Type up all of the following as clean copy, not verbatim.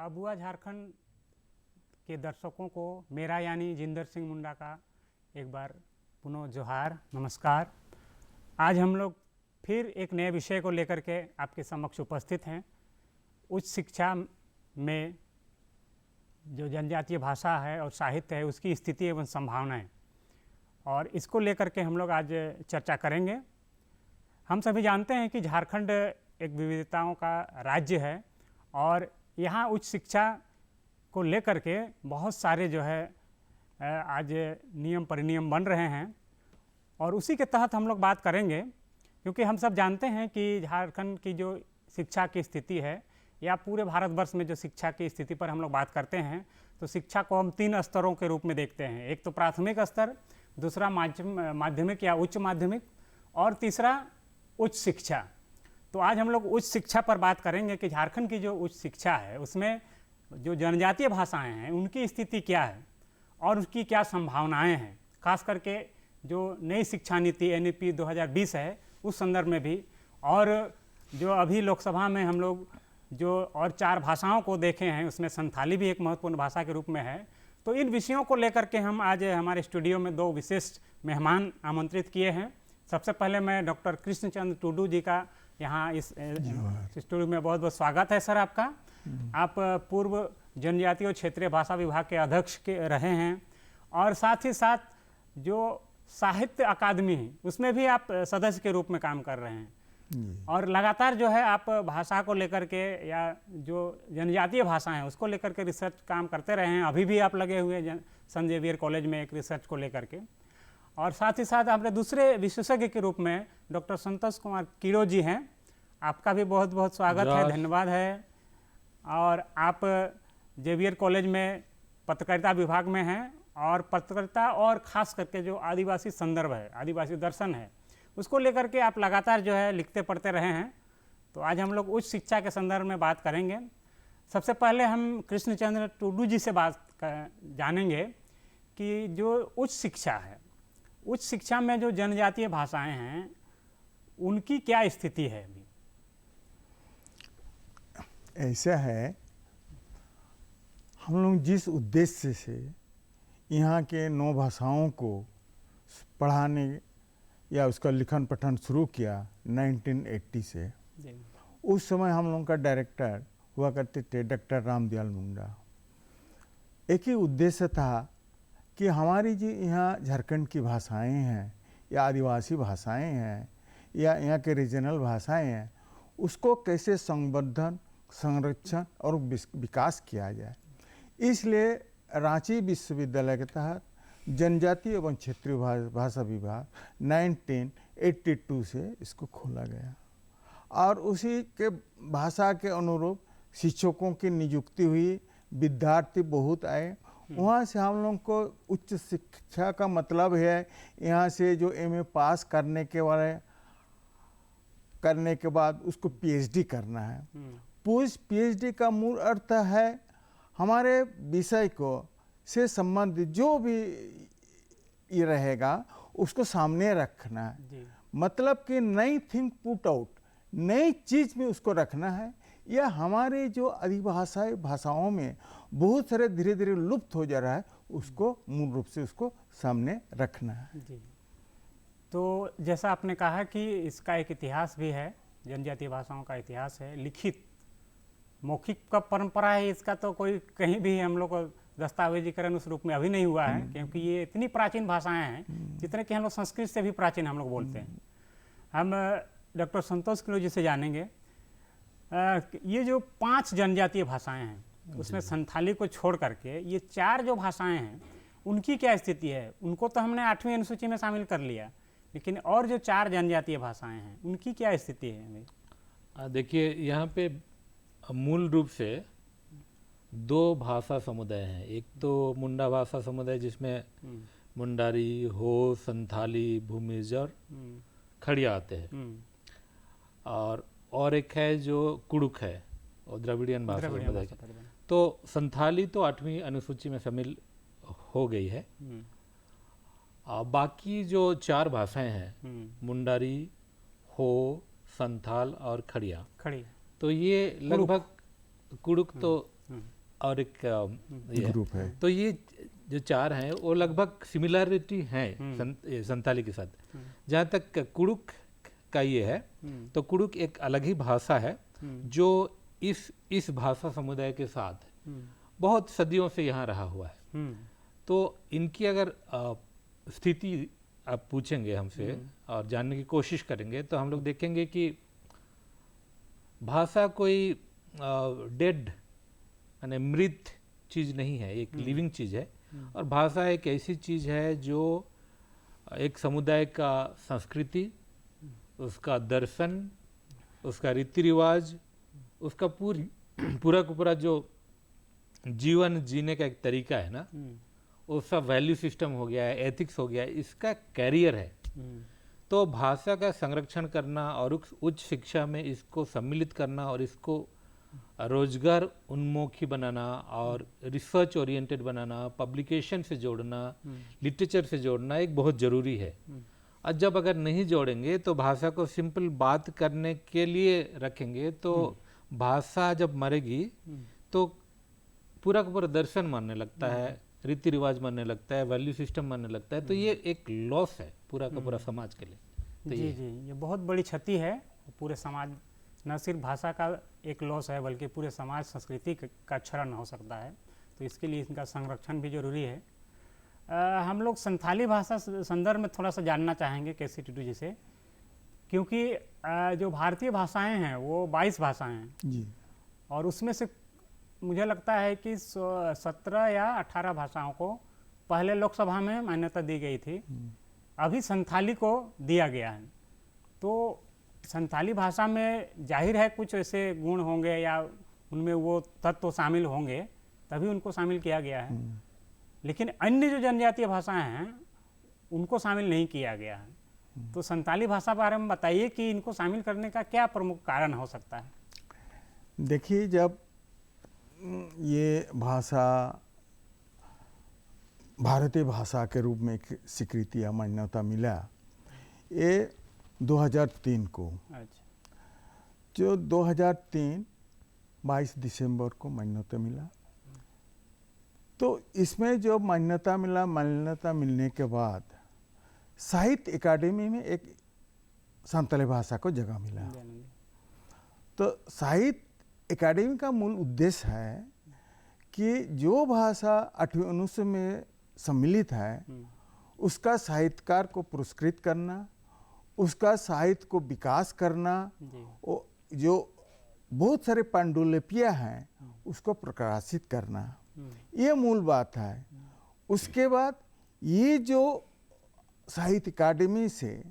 अबुआ झारखंड के दर्शकों को मेरा यानी जिंदर सिंह मुंडा का एक बार पुनः जोहार, नमस्कार। आज हम लोग फिर एक नए विषय को लेकर के आपके समक्ष उपस्थित हैं। उच्च शिक्षा में जो जनजातीय भाषा है और साहित्य है उसकी स्थिति एवं संभावनाएं, और इसको लेकर के हम लोग आज चर्चा करेंगे। हम सभी जानते हैं कि झारखंड एक विविधताओं का राज्य है और यहाँ उच्च शिक्षा को लेकर के बहुत सारे जो है आज नियम परिनियम बन रहे हैं, और उसी के तहत हम लोग बात करेंगे। क्योंकि हम सब जानते हैं कि झारखंड की जो शिक्षा की स्थिति है या पूरे भारतवर्ष में जो शिक्षा की स्थिति पर हम लोग बात करते हैं तो शिक्षा को हम 3 स्तरों के रूप में देखते हैं। एक तो प्राथमिक स्तर, दूसरा माध्यमिक या उच्च माध्यमिक, और तीसरा उच्च शिक्षा। तो आज हम लोग उच्च शिक्षा पर बात करेंगे कि झारखंड की जो उच्च शिक्षा है उसमें जो जनजातीय भाषाएं हैं उनकी स्थिति क्या है और उसकी क्या संभावनाएं हैं, खास करके जो नई शिक्षा नीति NEP 2020 है उस संदर्भ में भी, और जो अभी लोकसभा में हम लोग जो और 4 भाषाओं को देखे हैं उसमें संथाली भी एक महत्वपूर्ण भाषा के रूप में है। तो इन विषयों को लेकर के हम आज हमारे स्टूडियो में 2 विशेष मेहमान आमंत्रित किए हैं। सबसे पहले मैं डॉक्टर कृष्णचंद्र टुडू जी का यहाँ इस स्टूडियो में बहुत बहुत स्वागत है सर आपका। आप पूर्व जनजातीय और क्षेत्रीय भाषा विभाग के अध्यक्ष के रहे हैं, और साथ ही साथ जो साहित्य अकादमी है उसमें भी आप सदस्य के रूप में काम कर रहे हैं, और लगातार जो है आप भाषा को लेकर के या जो जनजातीय भाषा है उसको लेकर के रिसर्च काम करते रहे हैं। अभी भी आप लगे हुए हैं संत जेवियर कॉलेज में एक रिसर्च को लेकर के, और साथ ही साथ आपने दूसरे विशेषज्ञ के रूप में डॉक्टर संतोष कुमार कीड़ो जी हैं। आपका भी बहुत बहुत स्वागत है, धन्यवाद है। और आप जेवियर कॉलेज में पत्रकारिता विभाग में हैं, और पत्रकारिता और ख़ास करके जो आदिवासी संदर्भ है, आदिवासी दर्शन है, उसको लेकर के आप लगातार जो है लिखते पढ़ते रहे हैं। तो आज हम लोग उच्च शिक्षा के संदर्भ में बात करेंगे। सबसे पहले हम कृष्णचंद्र टुडू जी से बात जानेंगे कि जो उच्च शिक्षा है, उच्च शिक्षा में जो जनजातीय भाषाएं हैं उनकी क्या स्थिति है अभी? ऐसा है, हम लोग जिस उद्देश्य से यहाँ के 9 भाषाओं को पढ़ाने या उसका लिखन पठन शुरू किया 1980 से, उस समय हम लोगों का डायरेक्टर हुआ करते थे डॉक्टर रामदयाल मुंडा। एक ही उद्देश्य था कि हमारी जो यहाँ झारखंड की भाषाएं हैं या आदिवासी भाषाएं हैं या यहाँ के रीजनल भाषाएं हैं उसको कैसे संवर्धन, संरक्षण और विकास किया जाए। इसलिए रांची विश्वविद्यालय के तहत जनजातीय एवं क्षेत्रीय भाषा विभाग 1982 से इसको खोला गया, और उसी के भाषा के अनुरूप शिक्षकों की नियुक्ति हुई, विद्यार्थी बहुत आए। वहाँ से हम लोगों को उच्च शिक्षा का मतलब है यहाँ से जो MA पास करने के बाद उसको PhD करना है। PhD का मूल अर्थ है हमारे विषय को से संबंधित जो भी ये रहेगा उसको सामने रखना है। मतलब कि नई थिंग पुट आउट, नई चीज़ में उसको रखना है। या हमारे जो आदिभाषाई भाषाओं में बहुत सारे धीरे धीरे लुप्त हो जा रहा है, उसको मूल रूप से उसको सामने रखना है। जी, तो जैसा आपने कहा कि इसका एक इतिहास भी है, जनजातीय भाषाओं का इतिहास है, लिखित मौखिक का परंपरा है इसका, तो कोई कहीं भी हम लोग को दस्तावेजीकरण उस रूप में अभी नहीं हुआ है, क्योंकि ये इतनी प्राचीन भाषाएं हैं जितने कि हम लोग संस्कृत से भी प्राचीन हम लोग बोलते हैं। हम डॉक्टर संतोष कीड़ो जी से जानेंगे ये जो 5 जनजातीय भाषाएं हैं उसमें संथाली को छोड़ करके ये 4 जो भाषाएं हैं उनकी क्या स्थिति है? उनको तो हमने 8वीं अनुसूची में शामिल कर लिया, लेकिन और जो 4 जनजातीय भाषाएं हैं उनकी क्या स्थिति है? देखिए, यहाँ पे मूल रूप से 2 भाषा समुदाय हैं। एक तो मुंडा भाषा समुदाय जिसमें मुंडारी, हो, संथाली, भूमिज और खड़िया आते हैं, और एक है जो कुड़ुक है और द्रविड़ियन भाषा समुदाय। तो संथाली तो 8वीं अनुसूची में शामिल हो गई है। बाकी जो 4 भाषाएं हैं मुंडारी, हो, संथाल और खड़िया, तो ये लगभग कुड़ुक तो और एक ये ग्रुप है। तो ये जो 4 हैं वो लगभग सिमिलरिटी है संताली के साथ। जहाँ तक कुड़ुक का ये है, तो कुड़ुक एक अलग ही भाषा है जो इस भाषा समुदाय के साथ बहुत सदियों से यहाँ रहा हुआ है। तो इनकी अगर स्थिति आप पूछेंगे हमसे और जानने की कोशिश करेंगे तो हम लोग देखेंगे कि भाषा कोई डेड यानी मृत चीज़ नहीं है, एक लिविंग चीज़ है। और भाषा एक ऐसी चीज़ है जो एक समुदाय का संस्कृति, उसका दर्शन, उसका रीति रिवाज, उसका पूरा का पूरा जो जीवन जीने का एक तरीका है ना, उसका वैल्यू सिस्टम हो गया है, एथिक्स हो गया है, इसका कैरियर है। तो भाषा का संरक्षण करना और उच्च शिक्षा में इसको सम्मिलित करना और इसको रोजगार उन्मुखी बनाना और रिसर्च ओरिएंटेड बनाना, पब्लिकेशन से जोड़ना, लिटरेचर से जोड़ना एक बहुत ज़रूरी है। और जब अगर नहीं जोड़ेंगे तो भाषा को सिंपल बात करने के लिए रखेंगे तो भाषा जब मरेगी तो पूरा का पूरा दर्शन मानने लगता है, रीति रिवाज मानने लगता है, वैल्यू सिस्टम मानने लगता है। तो ये एक लॉस है पूरा का पूरा समाज के लिए। तो ये बहुत बड़ी क्षति है पूरे समाज, न सिर्फ भाषा का एक लॉस है बल्कि पूरे समाज संस्कृति का क्षरण हो सकता है। तो इसके लिए इनका संरक्षण भी जरूरी है। हम लोग संथाली भाषा संदर्भ में थोड़ा सा जानना चाहेंगे केसी टुडू जी से, क्योंकि जो भारतीय भाषाएं हैं वो 22 भाषाएं हैं जी, और उसमें से मुझे लगता है कि 17 या 18 भाषाओं को पहले लोकसभा में मान्यता दी गई थी, अभी संथाली को दिया गया है। तो संथाली भाषा में जाहिर है कुछ ऐसे गुण होंगे या उनमें वो तत्व शामिल होंगे तभी उनको शामिल किया गया है, लेकिन अन्य जो जनजातीय भाषाएं हैं उनको शामिल नहीं किया गया है। तो संथाली भाषा के बारे में बताइए कि इनको शामिल करने का क्या प्रमुख कारण हो सकता है। देखिए, जब ये भाषा भारतीय भाषा के रूप में एक स्वीकृति या मान्यता मिला, ये 2003 को, जो 2003 22 दिसंबर को मान्यता मिला। तो इसमें जो मान्यता मिला, मान्यता मिलने के बाद साहित्य अकादमी में एक संथाली भाषा को जगह मिला। तो साहित्य अकादमी का मूल उद्देश्य है कि जो भाषा 8वीं अनुसूची में सम्मिलित है उसका साहित्यकार को पुरस्कृत करना, उसका साहित्य को विकास करना, जो बहुत सारे पांडुलिपियाँ हैं उसको प्रकाशित करना, ये मूल बात है। उसके बाद ये जो साहित्य अकादमी से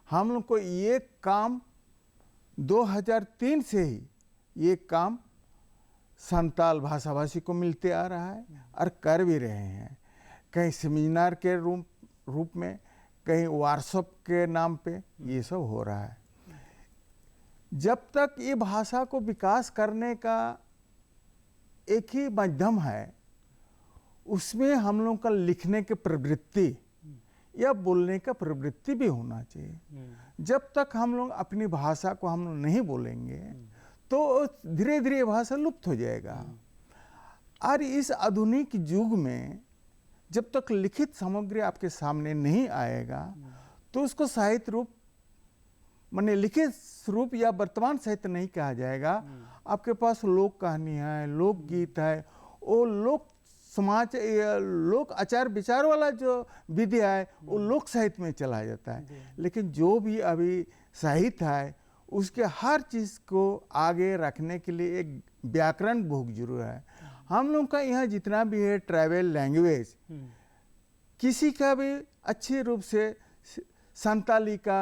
हम लोग को ये काम 2003 से ही ये काम संताल भाषाभाषी को मिलते आ रहा है और कर भी रहे हैं। कहीं सेमिनार के रूप में, कहीं वर्कशॉप के नाम पे ये सब हो रहा है। जब तक ये भाषा को विकास करने का एक ही माध्यम है, उसमें हम लोग का लिखने की प्रवृत्ति या बोलने का प्रवृत्ति भी होना चाहिए। जब तक हम लोग अपनी भाषा को हम लोग नहीं बोलेंगे तो धीरे धीरे भाषा लुप्त हो जाएगा। और इस आधुनिक युग में जब तक लिखित सामग्री आपके सामने नहीं आएगा तो उसको साहित्य रूप माने लिखित रूप या वर्तमान साहित्य नहीं कहा जाएगा। आपके पास लोक कहानी है, लोकगीत है, वो लोक समाज, लोक आचार विचार वाला जो विधा है वो लोक साहित्य में चला जाता है। लेकिन जो भी अभी साहित्य है उसके हर चीज़ को आगे रखने के लिए एक व्याकरण बहुत जरूरी है। हम लोग का यहाँ जितना भी है ट्राइबल लैंग्वेज, किसी का भी अच्छे रूप से संताली का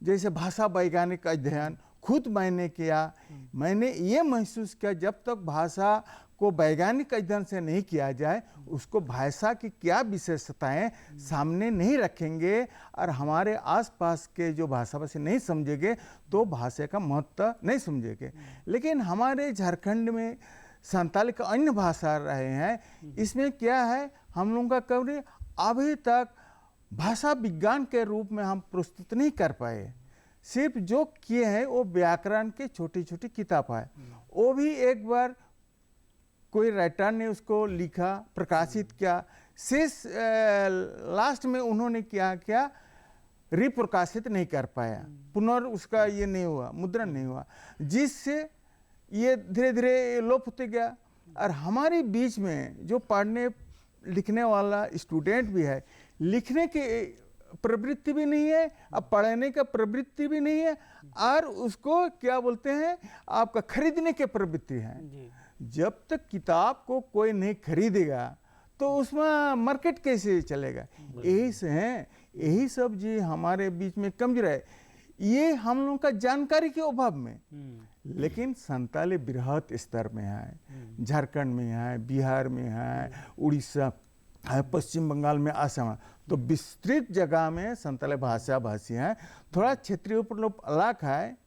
जैसे भाषा वैज्ञानिक अध्ययन खुद मैंने किया, मैंने ये महसूस किया जब तक भाषा को वैज्ञानिक अध्ययन से नहीं किया जाए, उसको भाषा की क्या विशेषताएं सामने नहीं रखेंगे और हमारे आसपास के जो भाषाभाषी नहीं समझेंगे तो भाषा का महत्व नहीं समझेंगे। लेकिन हमारे झारखंड में संताली का अन्य भाषा रहे हैं, इसमें क्या है, हम लोगों का कवरी अभी तक भाषा विज्ञान के रूप में हम प्रस्तुत नहीं कर पाए। सिर्फ जो किए हैं वो व्याकरण के छोटी छोटी किताब है, वो भी एक बार कोई राइटर ने उसको लिखा, प्रकाशित किया, शेष लास्ट में उन्होंने क्या किया, रिप्रकाशित नहीं कर पाया, उसका ये नहीं हुआ, मुद्रण नहीं हुआ, जिससे ये धीरे धीरे लोप होते गया। और हमारे बीच में जो पढ़ने लिखने वाला स्टूडेंट भी है, लिखने की प्रवृत्ति भी नहीं है, अब पढ़ने का प्रवृत्ति भी नहीं है, और उसको क्या बोलते हैं, आपका खरीदने की प्रवृत्ति है। जब तक किताब को कोई नहीं खरीदेगा तो उसमें मार्केट कैसे चलेगा? यही से हैं, यही सब जी हमारे बीच में कमजोर है, ये हम लोगों का जानकारी के अभाव में। लेकिन संताली बृहत स्तर में है, झारखंड में है, बिहार में है, उड़ीसा है, पश्चिम बंगाल में, असम है, तो विस्तृत जगह में संताली भाषा भाषी हैं। थोड़ा क्षेत्रीय उपलोप अलग है,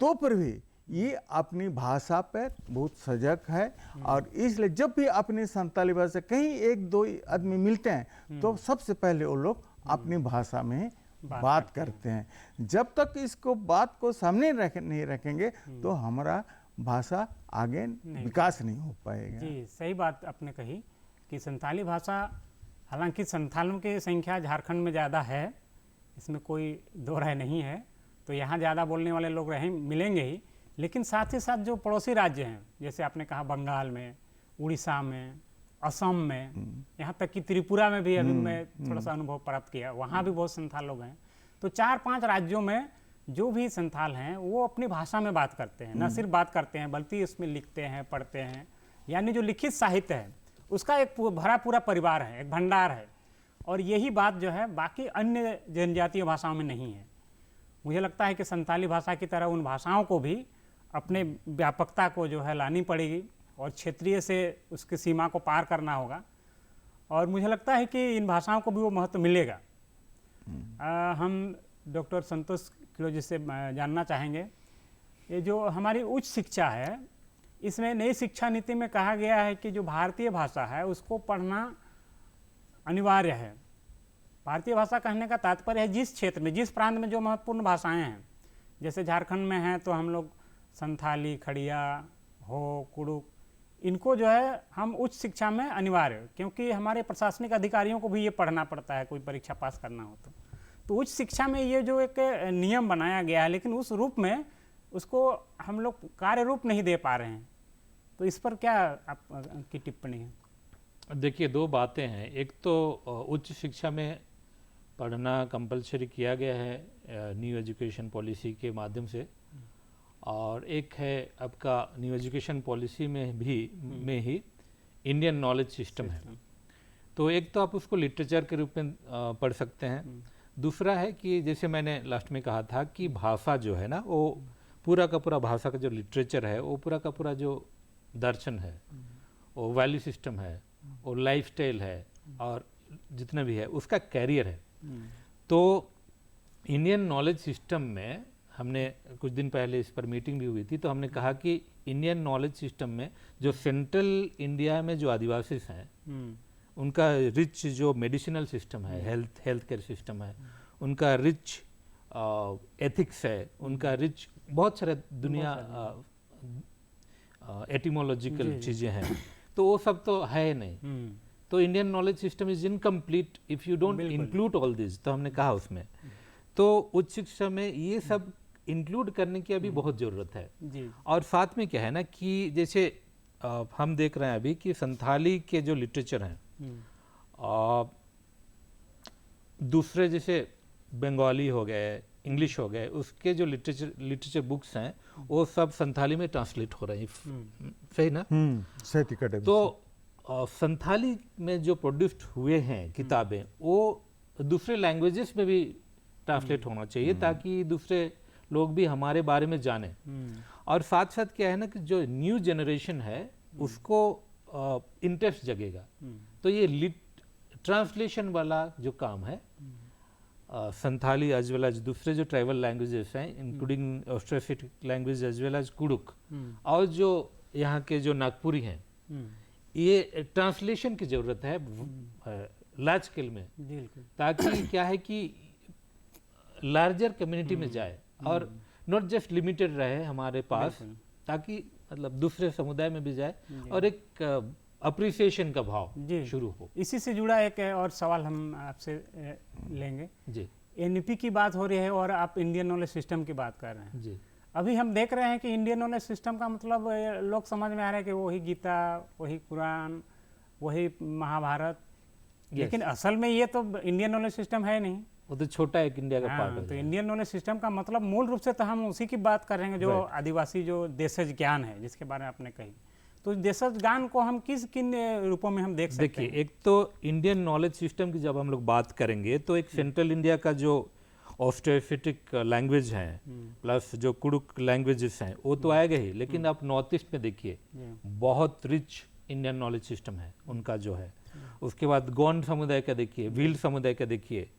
तो पर भी ये अपनी भाषा पर बहुत सजग है। और इसलिए जब भी अपनी संताली भाषा कहीं एक दो आदमी मिलते हैं तो सबसे पहले वो लोग अपनी भाषा में बात करते हैं। जब तक इसको बात को सामने नहीं रखेंगे तो हमारा भाषा आगे विकास नहीं हो पाएगा। जी, सही बात आपने कही कि संताली भाषा, हालांकि संथालों की संख्या झारखंड में ज़्यादा है, इसमें कोई दो राय नहीं है, तो यहाँ ज़्यादा बोलने वाले लोग मिलेंगे ही। लेकिन साथ ही साथ जो पड़ोसी राज्य हैं, जैसे आपने कहा बंगाल में, उड़ीसा में, असम में, यहाँ तक कि त्रिपुरा में भी अभी मैं थोड़ा सा अनुभव प्राप्त किया, वहाँ भी बहुत संथाल लोग हैं। तो 4-5 राज्यों में जो भी संथाल हैं वो अपनी भाषा में बात करते हैं, न सिर्फ बात करते हैं बल्कि इसमें लिखते हैं, पढ़ते हैं। यानी जो लिखित साहित्य है उसका एक भरा पूरा परिवार है, एक भंडार है। और यही बात जो है बाकी अन्य जनजातीय भाषाओं में नहीं है। मुझे लगता है कि संताली भाषा की तरह उन भाषाओं को भी अपने व्यापकता को जो है लानी पड़ेगी और क्षेत्रीय से उसकी सीमा को पार करना होगा। और मुझे लगता है कि इन भाषाओं को भी वो महत्व मिलेगा। हम डॉक्टर संतोष किलो जी से जानना चाहेंगे, ये जो हमारी उच्च शिक्षा है, इसमें नई शिक्षा नीति में कहा गया है कि जो भारतीय भाषा है उसको पढ़ना अनिवार्य है। भारतीय भाषा कहने का तात्पर्य है जिस क्षेत्र में, जिस प्रांत में जो महत्वपूर्ण भाषाएं हैं, जैसे झारखंड में हैं तो हम लोग संथाली, खड़िया, हो, कुड़ुक, इनको जो है हम उच्च शिक्षा में अनिवार्य, क्योंकि हमारे प्रशासनिक अधिकारियों को भी ये पढ़ना पड़ता है कोई परीक्षा पास करना हो तो उच्च शिक्षा में ये जो एक नियम बनाया गया है, लेकिन उस रूप में उसको हम लोग कार्य रूप नहीं दे पा रहे हैं। तो इस पर क्या आपकी टिप्पणी है? देखिए, दो बातें हैं। एक तो उच्च शिक्षा में पढ़ना कंपलसरी किया गया है न्यू एजुकेशन पॉलिसी के माध्यम से, और एक है आपका न्यू एजुकेशन पॉलिसी में ही इंडियन नॉलेज सिस्टम है। तो एक तो आप उसको लिटरेचर के रूप में पढ़ सकते हैं। दूसरा है कि जैसे मैंने लास्ट में कहा था कि भाषा जो है ना, वो पूरा का पूरा भाषा का जो लिटरेचर है, वो पूरा का पूरा जो दर्शन है, वो वैल्यू सिस्टम है, वो लाइफस्टाइल है, और जितना भी है उसका कैरियर है। तो इंडियन नॉलेज सिस्टम में हमने कुछ दिन पहले इस पर मीटिंग भी हुई थी, तो हमने कहा कि इंडियन नॉलेज सिस्टम में जो सेंट्रल इंडिया में जो आदिवासी हैं, उनका रिच जो मेडिसिनल सिस्टम है, हेल्थ केयर सिस्टम है, उनका रिच एथिक्स है, उनका रिच बहुत सारे दुनिया एटिमोलॉजिकल चीज़ें हैं, तो वो सब तो है नहीं। तो Indian knowledge system is incomplete if you don't include all this. तो हमने कहा उसमें तो उच्च शिक्षा में ये सब इंक्लूड करने की अभी बहुत ज़रूरत है जी। और साथ में क्या है ना कि जैसे हम देख रहे हैं अभी कि संथाली के जो लिटरेचर हैं, दूसरे जैसे बंगाली हो गए, इंग्लिश हो गए, उसके जो लिटरेचर बुक्स हैं वो सब संथाली में ट्रांसलेट हो रहे हैं, सही ना? सही। तो संथाली में जो प्रोड्यूस्ड हुए हैं किताबें, वो दूसरे लैंग्वेजेस में भी ट्रांसलेट होना चाहिए ताकि दूसरे लोग भी हमारे बारे में जाने। और साथ साथ क्या है ना कि जो न्यू जनरेशन है उसको इंटरेस्ट जगेगा। तो ये ट्रांसलेशन वाला जो काम है, संथाली एज वेल एज दूसरे जो ट्राइबल लैंग्वेजेस हैं including Austroasiatic language as well as Kurukh, और जो यहाँ के जो नागपुरी हैं, ये ट्रांसलेशन की ज़रूरत है लार्ज स्केल में, ताकि क्या है कि लार्जर कम्युनिटी में जाए और नॉट जस्ट लिमिटेड रहे हमारे पास, ताकि मतलब दूसरे समुदाय में भी जाए और एक अप्रिसिएशन का भाव जी। शुरू हो। इसी से जुड़ा एक और सवाल हम आपसे लेंगे। जी एनईपी की बात हो रही है और आप इंडियन नॉलेज सिस्टम की बात कर रहे हैं। जी अभी हम देख रहे हैं कि इंडियन नॉलेज सिस्टम का मतलब लोग समझ में आ रहा है कि वही गीता, वही कुरान, वही महाभारत, लेकिन असल में ये तो इंडियन नॉलेज सिस्टम है नहीं। वो तो छोटा एक इंडिया का पार्ट हाँ, हो तो गया। इंडियन नॉलेज सिस्टम का मतलब मूल रूप से तो हम उसी की बात कर रहे हैं जो Right. आदिवासी जो देशज ज्ञान है जिसके बारे में आपने कही। तो देशज ज्ञान को हम किन रूपों में हम देख सकते देखिए, हैं? एक तो इंडियन नॉलेज सिस्टम की जब हम लोग बात करेंगे तो एक सेंट्रल इंडिया का जो ऑस्ट्रोएफिटिक लैंग्वेज है प्लस जो कुडुक लैंग्वेजेस हैं वो तो आएगा ही, लेकिन आप नॉर्थ ईस्ट में देखिए बहुत रिच इंडियन नॉलेज सिस्टम है उनका जो है। उसके बाद गोंड समुदाय का देखिए, भील समुदाय का देखिए।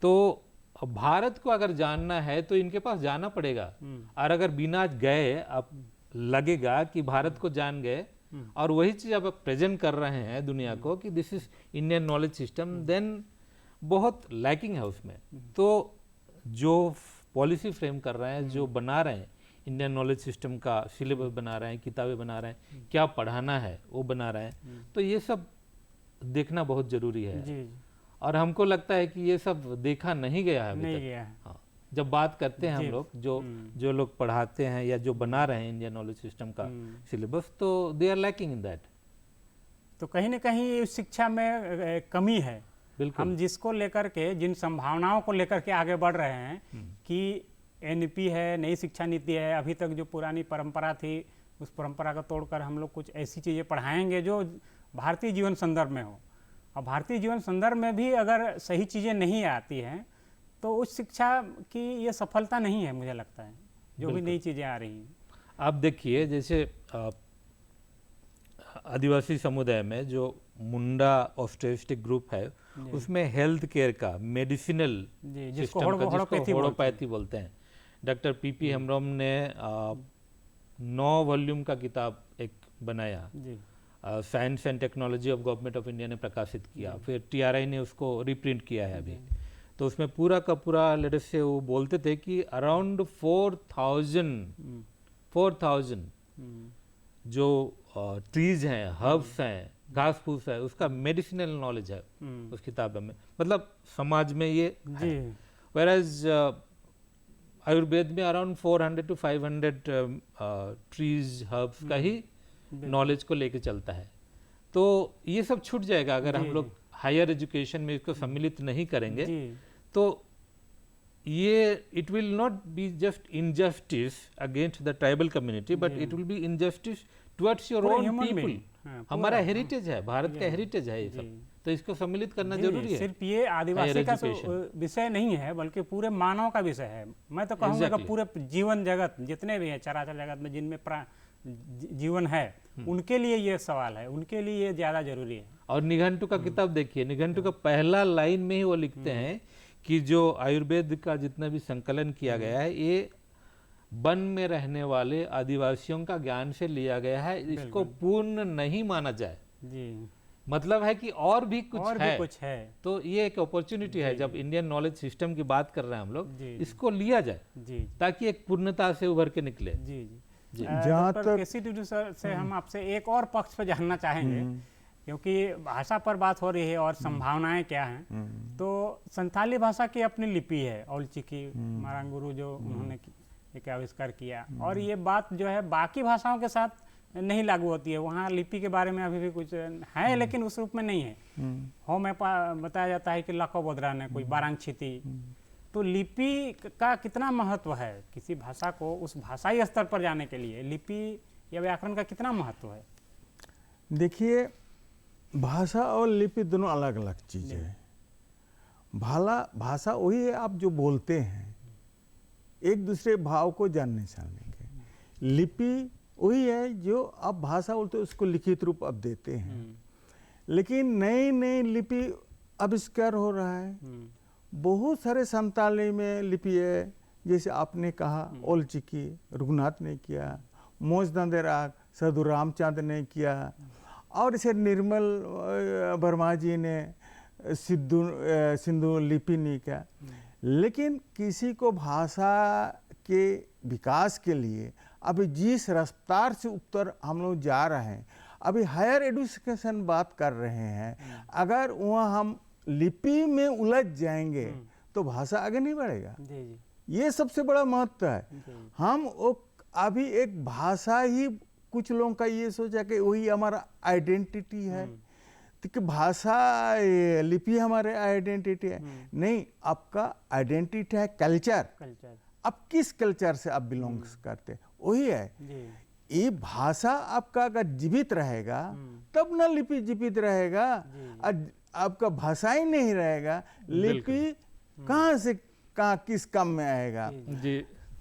तो भारत को अगर जानना है तो इनके पास जाना पड़ेगा, और अगर बिना गए आप लगेगा कि भारत को जान गए और वही चीज अब आप प्रेजेंट कर रहे हैं दुनिया को कि this is Indian knowledge system, then बहुत लैकिंग है उसमें। तो जो पॉलिसी फ्रेम कर रहे हैं, जो बना रहे हैं इंडियन नॉलेज सिस्टम का सिलेबस बना रहे हैं, किताबें बना रहे हैं, क्या पढ़ाना है वो बना रहे हैं, तो ये सब देखना बहुत जरूरी है। जी, और हमको लगता है कि ये सब देखा नहीं गया है अभी नहीं तक। गया है। हाँ, जब बात करते हैं हम जी। लोग जो लोग पढ़ाते हैं या जो बना रहे हैं इंडियन नॉलेज सिस्टम का सिलेबस, तो they are lacking in that. तो कहीं ना कहीं इस शिक्षा में कमी है। बिल्कुल। हम जिसको लेकर के, जिन संभावनाओं को लेकर के आगे बढ़ रहे हैं कि एनईपी है, नई शिक्षा नीति है, अभी तक जो पुरानी परंपरा थी उस परंपरा को तोड़कर हम लोग कुछ ऐसी चीज़ें पढ़ाएंगे जो भारतीय जीवन संदर्भ में हो। और भारतीय जीवन संदर्भ में भी अगर सही चीज़ें नहीं आती हैं तो उस शिक्षा की ये सफलता नहीं है, मुझे लगता है, जो भी नई चीज़ें आ रही हैं। आप देखिए, जैसे आदिवासी समुदाय में जो मुंडा ऑस्ट्रोएफिटिक ग्रुप है उसमें हेल्थ केयर का मेडिसिनल जिसको सिस्टम का होड़ोपैथी बोलते हैं। डॉक्टर पीपी हेम्ब्रम ने 9 वॉल्यूम का किताब एक बनाया, science and technology of government of India ने प्रकाशित किया, फिर टीआरआई ने उसको रिप्रिंट किया है अभी। तो उसमें पूरा का पूरा लेटर से वो बोलते थे कि अराउंड 4000 जो ट्रीज हैं, हर्ब्स हैं, घास फूस है, उसका मेडिसिनल नॉलेज है उस किताब में। मतलब समाज में ये वेराज आयुर्वेद में अराउंड 400 to 500 ट्रीज हर्ब्स का ही नॉलेज को लेके चलता है। तो ये सब छूट जाएगा अगर हम लोग हायर एजुकेशन में इसको सम्मिलित नहीं करेंगे। तो ये it will not be just injustice against the tribal community, but it will be injustice towards your own people. हमारा हेरिटेज है, भारत का हेरिटेज है ये सब, तो इसको सम्मिलित करना जरूरी है। सिर्फ ये आदिवासी का विषय नहीं है बल्कि पूरे मानव का विषय है। मैं तो कहूँगा कि पूरे जीवन जगत जितने भी हैं, चराचर जगत में जिनमें जीवन है, उनके लिए ये सवाल है, उनके लिए ये ज्यादा जरूरी है। और निघंटु का किताब देखिए, निघंटु का पहला लाइन में ही वो लिखते हैं कि जो आयुर्वेद का जितना भी संकलन किया गया है ये वन में रहने वाले आदिवासियों का ज्ञान से लिया गया है, इसको पूर्ण नहीं माना जाए। जी, मतलब है कि और भी कुछ है। तो ये एक अपॉर्चुनिटी है, जब इंडियन नॉलेज सिस्टम की बात कर रहे हैं हम लोग, इसको लिया जाए ताकि एक पूर्णता से उभर के निकले। जी जी। जहाँ तक केसी टुडू सर से हम आपसे एक और पक्ष पे जानना चाहेंगे, क्योंकि भाषा पर बात हो रही है और संभावनाएं क्या हैं। तो संथाली भाषा की अपनी लिपि है, औलचिकी मारांगुरु जो उन्होंने एक आविष्कार किया, और ये बात जो है बाकी भाषाओं के साथ नहीं लागू होती है। वहाँ लिपि के बारे में अभी भी कुछ है, लेकिन उस रूप में नहीं है। हो में बताया जाता है कि लकोबोद्रा ने कोई बारांगछिती। तो लिपि का कितना महत्व है किसी भाषा को उस भाषाई स्तर पर जाने के लिए? लिपि या व्याकरण का कितना महत्व है? देखिए, भाषा और लिपि दोनों अलग अलग चीज़ें हैं। भाषा वही है आप जो बोलते हैं, एक दूसरे भाव को जानने समझने के। लिपि वही है जो आप भाषा बोलते हो उसको लिखित रूप आप देते हैं। लेकिन नई नई लिपि आविष्कार हो रहा है। बहुत सारे संताली में लिपि है, जैसे आपने कहा औलचिकी रघुनाथ ने किया, मोज नंदेराग साधु रामचंद्र ने किया, और इसे निर्मल वर्मा जी ने सिंधु लिपि ने किया। लेकिन किसी को भाषा के विकास के लिए अभी जिस रफ्तार से ऊपर हम लोग जा रहे हैं, अभी हायर एजुकेशन बात कर रहे हैं, अगर वहाँ हम लिपि में उलझ जाएंगे तो भाषा आगे नहीं बढ़ेगा। जी जी ये सबसे बड़ा महत्व है। जी हम अभी एक भाषा ही, कुछ लोगों का ये सोचा कि वही हमारा आइडेंटिटी है, तो कि भाषा लिपि हमारे आइडेंटिटी है। नहीं, आपका आइडेंटिटी है कल्चर। कल्चर। आप किस कल्चर से आप बिलोंग्स करते हैं, वही है। जी ये भाषा आपका अगर जीवित रहेगा तब ना लिपि जीवित रहेगा। और आपका भाषा ही नहीं रहेगा, लिपि कहाँ से कहाँ किस काम में आएगा। जी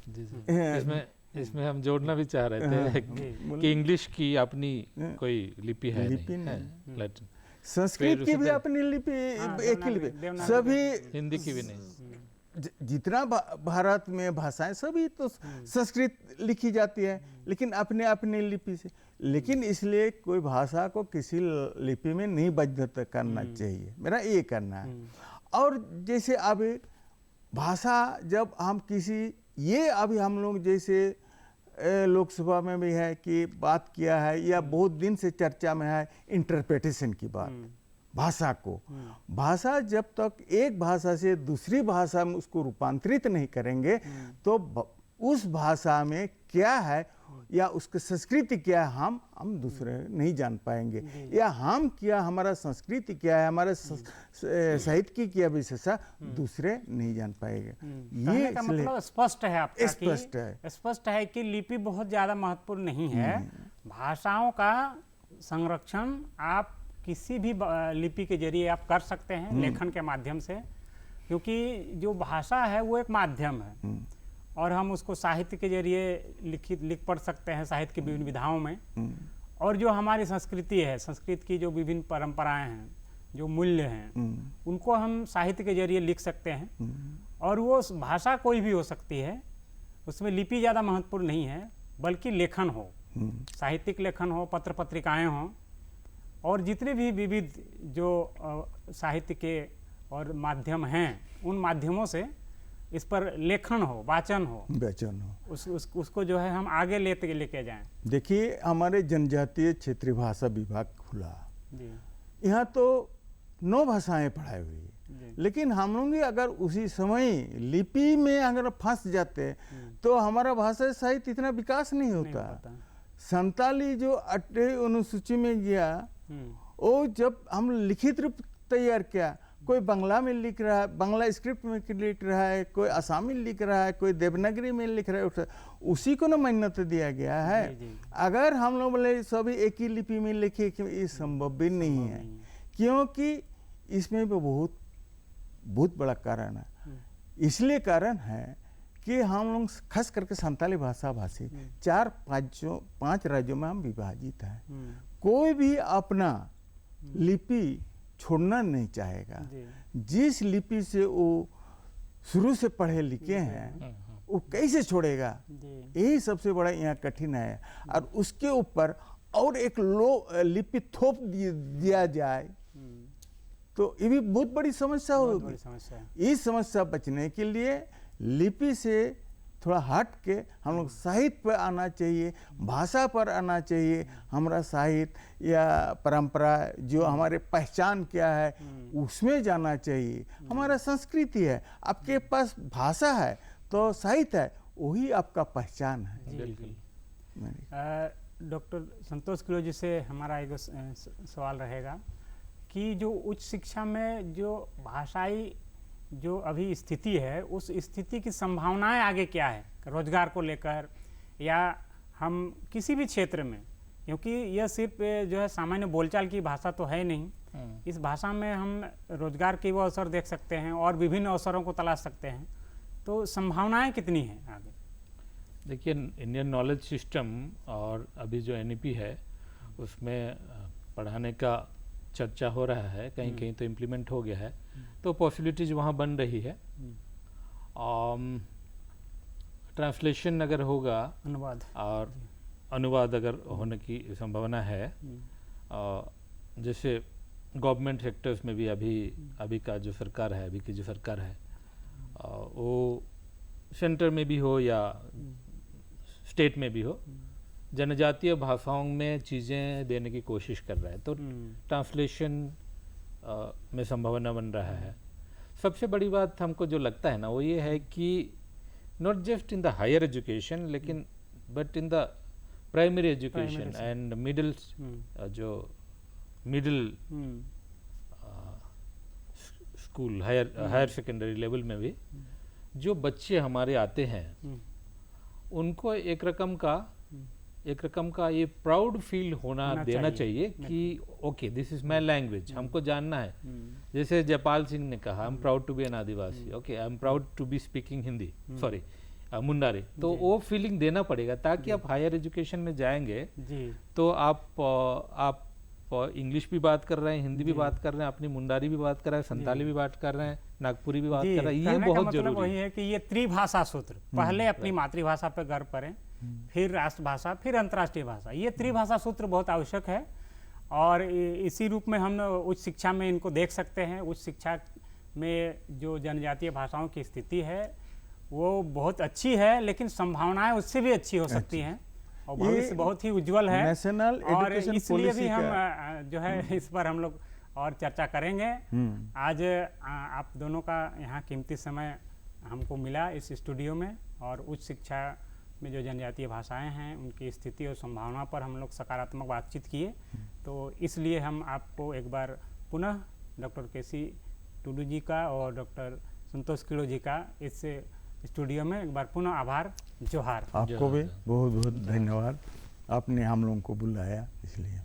जी जी इसमें हम जोड़ना भी चाह रहे थे कि इंग्लिश की अपनी कोई लिपि है, लिपि नहीं, लैटिन। संस्कृत की भी अपनी लिपि, एक ही लिपि, सभी हिंदी की भी नहीं। जितना भारत में भाषाएं सभी तो संस्कृत लिखी जाती है, लेकिन अपने अपनी लिपि से। लेकिन इसलिए कोई भाषा को किसी लिपि में नहीं बद्ध करना चाहिए, मेरा ये करना है। और जैसे अभी भाषा जब हम किसी, ये अभी हम लोग जैसे लोकसभा में भी है कि बात किया है, या बहुत दिन से चर्चा में है इंटरप्रिटेशन की बात, भाषा को। भाषा जब तक एक भाषा से दूसरी भाषा में उसको रूपांतरित नहीं करेंगे तो उस भाषा में क्या है या उसकी संस्कृति क्या है हम दूसरे नहीं जान पाएंगे, या हम क्या, हमारा संस्कृति क्या है, हमारे साहित्य की क्या विशेषता दूसरे नहीं जान पाएंगे। ये का मतलब स्पष्ट है आपका, स्पष्ट है कि लिपि बहुत ज़्यादा महत्वपूर्ण नहीं है। भाषाओं का संरक्षण आप किसी भी लिपि के जरिए आप कर सकते हैं, लेखन के माध्यम से, क्योंकि जो भाषा है वो एक माध्यम है और हम उसको साहित्य के जरिए लिख पढ़ सकते हैं, साहित्य की विभिन्न विधाओं में। और जो हमारी संस्कृति है, संस्कृत की जो विभिन्न परंपराएं हैं, जो मूल्य हैं, उनको हम साहित्य के जरिए लिख सकते हैं। और वो भाषा कोई भी हो सकती है, उसमें लिपि ज़्यादा महत्वपूर्ण नहीं है, बल्कि लेखन हो, साहित्यिक लेखन हो, पत्र पत्रिकाएँ हों, और जितने भी विविध जो साहित्य के और माध्यम हैं, उन माध्यमों से इस पर लेखन हो, वाचन हो, उसको जो है हम आगे लेके जाएं। देखिए, हमारे जनजातीय क्षेत्रीय भाषा विभाग खुला, यहाँ तो 9 भाषाएं पढ़ाई हुई है, लेकिन हम लोग अगर उसी समय लिपि में अगर फंस जाते तो हमारा भाषा साहित्य इतना विकास नहीं होता। संताली जो 8वीं अनुसूची में गया, वो जब हम लिखित रूप तैयार किया, कोई बांग्ला में लिख रहा है, बांग्ला स्क्रिप्ट में लिख रहा है, कोई आसामी लिख रहा है, कोई देवनागरी में लिख रहा है, उसी को ना मान्यता दिया गया है। अगर हम लोग बोले सभी एक ही लिपि में लिखे, ये संभव भी नहीं है, क्योंकि इसमें भी बहुत बड़ा कारण है। इसलिए कारण है कि हम लोग खास करके संताली भाषा भाषी 4-5 राज्यों में हम विभाजित हैं। कोई भी अपना लिपि छोड़ना नहीं चाहेगा। जिस लिपि से वो शुरू से पढ़े लिखे हैं, वो कैसे छोड़ेगा, यही सबसे बड़ा यहाँ कठिन है। और उसके ऊपर और एक लिपि थोप दिया जाए तो ये भी बहुत बड़ी समस्या होगी। इस समस्या बचने के लिए लिपि से थोड़ा हट के हम लोग साहित्य पर आना चाहिए, भाषा पर आना चाहिए। हमारा साहित्य या परंपरा जो हमारे पहचान क्या है उसमें जाना चाहिए। हमारा संस्कृति है, आपके पास भाषा है तो साहित्य है, वही आपका पहचान है। डॉक्टर संतोष किलो जी से हमारा एक सवाल रहेगा कि जो उच्च शिक्षा में जो भाषाई जो अभी स्थिति है, उस स्थिति की संभावनाएं आगे क्या है, रोजगार को लेकर या हम किसी भी क्षेत्र में, क्योंकि यह सिर्फ जो है सामान्य बोलचाल की भाषा तो है नहीं। इस भाषा में हम रोजगार के वो अवसर देख सकते हैं और विभिन्न अवसरों को तलाश सकते हैं, तो संभावनाएं कितनी हैं आगे? देखिए, इंडियन नॉलेज सिस्टम और अभी जो NEP है उसमें पढ़ाने का चर्चा हो रहा है, कहीं कहीं तो इम्प्लीमेंट हो गया है, तो पॉसिबिलिटीज वहाँ बन रही है। ट्रांसलेशन अगर होगा, अनुवाद अगर होने की संभावना है, जैसे गवर्नमेंट सेक्टर्स में भी अभी का जो सरकार है, अभी की जो सरकार है, वो सेंटर में भी हो या स्टेट में भी हो, जनजातीय भाषाओं में चीज़ें देने की कोशिश कर रहा है, तो ट्रांसलेशन में संभावना बन रहा है। सबसे बड़ी बात हमको जो लगता है ना वो ये है कि not just in the higher education लेकिन but in the primary education and middle, जो middle school higher secondary level में भी जो बच्चे हमारे आते हैं उनको एक रकम का ये प्राउड फील होना देना चाहिए कि okay this is my language, हमको जानना है। जैसे जयपाल सिंह ने कहा I am proud to be an Adivasi, okay I am proud to be speaking Hindi, sorry Mundari, तो वो फीलिंग देना पड़ेगा ताकि आप हायर एजुकेशन में जाएंगे तो आप इंग्लिश भी बात कर रहे हैं, हिंदी भी बात कर रहे हैं, अपनी मुंडारी भी बात कर रहे हैं, संताली भी बात कर रहे हैं, नागपुरी भी बात कर रहे हैं। ये बहुत जरूरी वही है कि ये त्रिभाषा सूत्र, पहले अपनी मातृभाषा पर गर्व करें, फिर राष्ट्रभाषा, फिर अंतर्राष्ट्रीय भाषा, ये त्रिभाषा सूत्र बहुत आवश्यक है। और इसी रूप में हम उच्च शिक्षा में इनको देख सकते हैं। उच्च शिक्षा में जो जनजातीय भाषाओं की स्थिति है वो बहुत अच्छी है, लेकिन संभावनाएं उससे भी अच्छी हो सकती हैं और भविष्य बहुत ही उज्जवल है। नेशनल और एजुकेशन इसलिए पॉलिसी भी हम जो है इस पर हम लोग और चर्चा करेंगे। आज आप दोनों का यहाँ कीमती समय हमको मिला इस स्टूडियो में, और उच्च शिक्षा में जो जनजातीय भाषाएं हैं उनकी स्थिति और संभावना पर हम लोग सकारात्मक बातचीत किए। तो इसलिए हम आपको एक बार पुनः डॉक्टर केसी टुडू जी का और डॉक्टर संतोष किड़ो जी का इस स्टूडियो में एक बार पुनः आभार, जोहार। आपको भी बहुत बहुत धन्यवाद, आपने हम लोगों को बुलाया इसलिए।